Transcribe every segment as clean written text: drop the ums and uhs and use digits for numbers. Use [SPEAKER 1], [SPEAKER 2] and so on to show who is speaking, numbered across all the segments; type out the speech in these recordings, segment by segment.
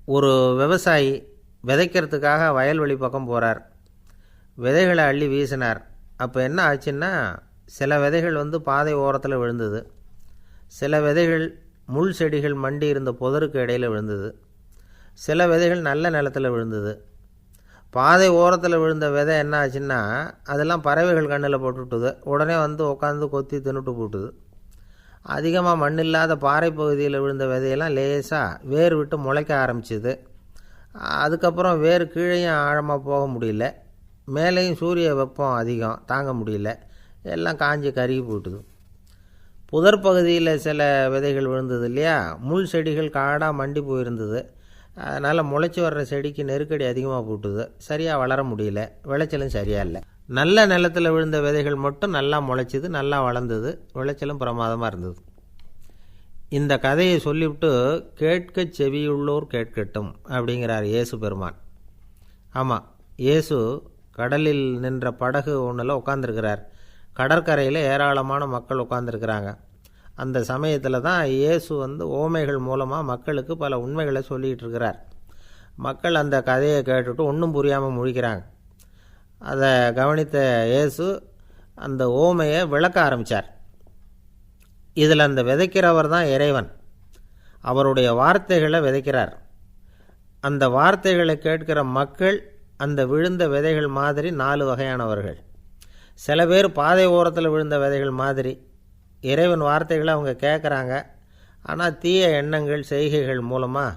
[SPEAKER 1] ஒரு விவசாயி விதைக்கிறதுக்காக வயல்வெளி பக்கம் போகிறார். விதைகளை அள்ளி வீசினார். அப்போ என்ன ஆச்சுன்னா, சில விதைகள் பாதை ஓரத்தில் விழுந்தது, சில விதைகள் முள் செடிகள் மண்டி இருந்த புதருக்கு இடையில் விழுந்தது, சில விதைகள் நல்ல நிலத்தில் விழுந்தது. பாதை ஓரத்தில் விழுந்த விதை என்ன ஆச்சுன்னா, அதெல்லாம் பறவைகள் கண்ணில் போட்டுவிட்டுது. உடனே உட்காந்து கொத்தி தின்னுட்டு போட்டுது. அதிகமாக மண் இல்லாத பாறை பகுதியில் விழுந்த விதையெல்லாம் லேசாக வேர் விட்டு முளைக்க ஆரம்பிச்சிது. அதுக்கப்புறம் வேர் கீழேயும் ஆழமாக போக முடியல, மேலேயும் சூரிய வெப்பம் அதிகம் தாங்க முடியல, எல்லாம் காஞ்சி கருகி போட்டுது. புதர் பகுதியில் சில விதைகள் விழுந்தது இல்லையா, முள் செடிகள் காடாக மண்டி போயிருந்தது. அதனால் முளைச்சி வர்ற செடிக்கு நெருக்கடி அதிகமாக போட்டுது, சரியாக வளர முடியல, விளைச்சலும் சரியாக இல்லை. நல்ல நிலத்தில் விழுந்த விதைகள் மட்டும் நல்லா முளைச்சிது, நல்லா வளர்ந்தது, விளைச்சலும் பிரமாதமாக இருந்தது. இந்த கதையை சொல்லிவிட்டு கேட்க செவியுள்ளோர் கேட்கட்டும் அப்படிங்கிறார் இயேசு பெருமான். ஆமாம், இயேசு கடலில் நின்ற படகு ஒன்றில் உட்காந்துருக்கிறார். கடற்கரையில் ஏராளமான மக்கள் உட்காந்துருக்கிறாங்க. அந்த சமயத்தில் தான் இயேசு ஓமைகள் மூலமாக மக்களுக்கு பல உண்மைகளை சொல்லிகிட்டு இருக்கிறார். மக்கள் அந்த கதையை கேட்டுட்டு ஒன்றும் புரியாமல் முழிக்கிறாங்க. அதை கவனித்த இயேசு அந்த ஓமையை விளக்க ஆரம்பித்தார். இதில் அந்த விதைக்கிறவர் தான் இறைவன். அவருடைய வார்த்தைகளை விதைக்கிறார். அந்த வார்த்தைகளை கேட்கிற மக்கள் அந்த விழுந்த விதைகள் மாதிரி 4 வகையானவர்கள். சில பேர் பாதை ஓரத்தில் விழுந்த விதைகள் மாதிரி. இறைவன் வார்த்தைகளை அவங்க கேட்குறாங்க, ஆனால் தீய எண்ணங்கள் செய்கைகள் மூலமாக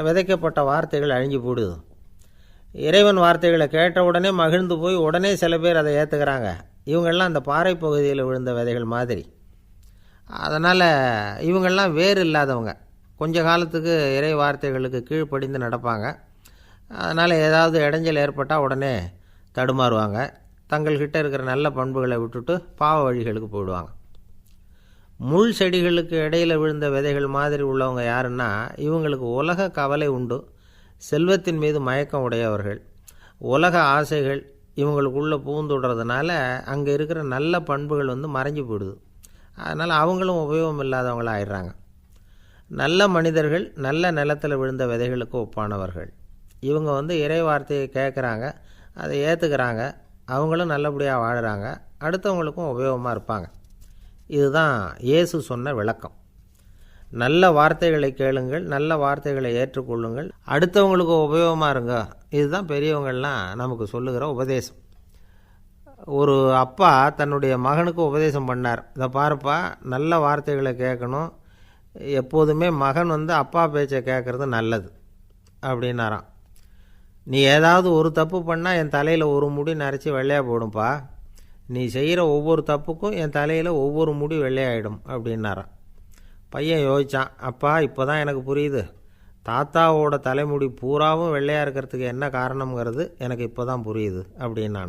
[SPEAKER 1] விதைக்கப்பட்ட வார்த்தைகள் அழிஞ்சு போடுது. இறைவன் வார்த்தைகளை கேட்ட உடனே மகிழ்ந்து போய் உடனே சில பேர் அதை ஏற்றுக்கிறாங்க. இவங்கெல்லாம் அந்த பாறை பகுதியில் விழுந்த விதைகள் மாதிரி. அதனால் இவங்கெல்லாம் வேறு இல்லாதவங்க, கொஞ்ச காலத்துக்கு இறை வார்த்தைகளுக்கு கீழ்ப்படிந்து நடப்பாங்க. அதனால் ஏதாவது இடைஞ்சல் ஏற்பட்டால் உடனே தடுமாறுவாங்க. தங்கள்கிட்ட இருக்கிற நல்ல பண்புகளை விட்டுட்டு பாவ வழிகளுக்கு போயிடுவாங்க. முள் செடிகளுக்கு இடையில் விழுந்த விதைகள் மாதிரி உள்ளவங்க யாருன்னா, இவங்களுக்கு உலக கவலை உண்டு, செல்வத்தின் மீது மயக்கம் உடையவர்கள். உலக ஆசைகள் இவங்களுக்குள்ளே பூந்துடுறதுனால அங்கே இருக்கிற நல்ல பண்புகள் மறைஞ்சு போயிடுது. அதனால் அவங்களும் உபயோகம் இல்லாதவங்களாக ஆயிடுறாங்க. நல்ல மனிதர்கள் நல்ல நிலத்தில் விழுந்த விதைகளுக்கு ஒப்பானவர்கள். இவங்க இறை வார்த்தையை கேட்குறாங்க, அதை ஏற்றுக்கிறாங்க, அவங்களும் நல்லபடியாக வாழுறாங்க, அடுத்தவங்களுக்கும் உபயோகமாக இருப்பாங்க. இதுதான் இயேசு சொன்ன விளக்கம். நல்ல வார்த்தைகளை கேளுங்கள், நல்ல வார்த்தைகளை ஏற்றுக்கொள்ளுங்கள், அடுத்தவங்களுக்கு உபயோகமாக இருங்க. இதுதான் பெரியவங்கள்லாம் நமக்கு சொல்லுகிற உபதேசம். ஒரு அப்பா தன்னுடைய மகனுக்கு உபதேசம் பண்ணார். இதை பாருப்பா, நல்ல வார்த்தைகளை கேட்கணும், எப்போதுமே மகன் அப்பா பேச்சை கேட்குறது நல்லது அப்படின்னாராம். நீ ஏதாவது ஒரு தப்பு பண்ணால் என் தலையில் ஒரு முடி நரைச்சி வெள்ளையாக போடும்பா, நீ செய்கிற ஒவ்வொரு தப்புக்கும் என் தலையில் ஒவ்வொரு முடி வெள்ளையாயிடும் அப்படின்னாராம். பையன் யோசித்தான், அப்பா இப்போ தான் எனக்கு புரியுது, தாத்தாவோட தலைமுடி பூராவும் வெள்ளையாக இருக்கிறதுக்கு என்ன காரணங்கிறது எனக்கு இப்போ தான் புரியுது அப்படின்னான்.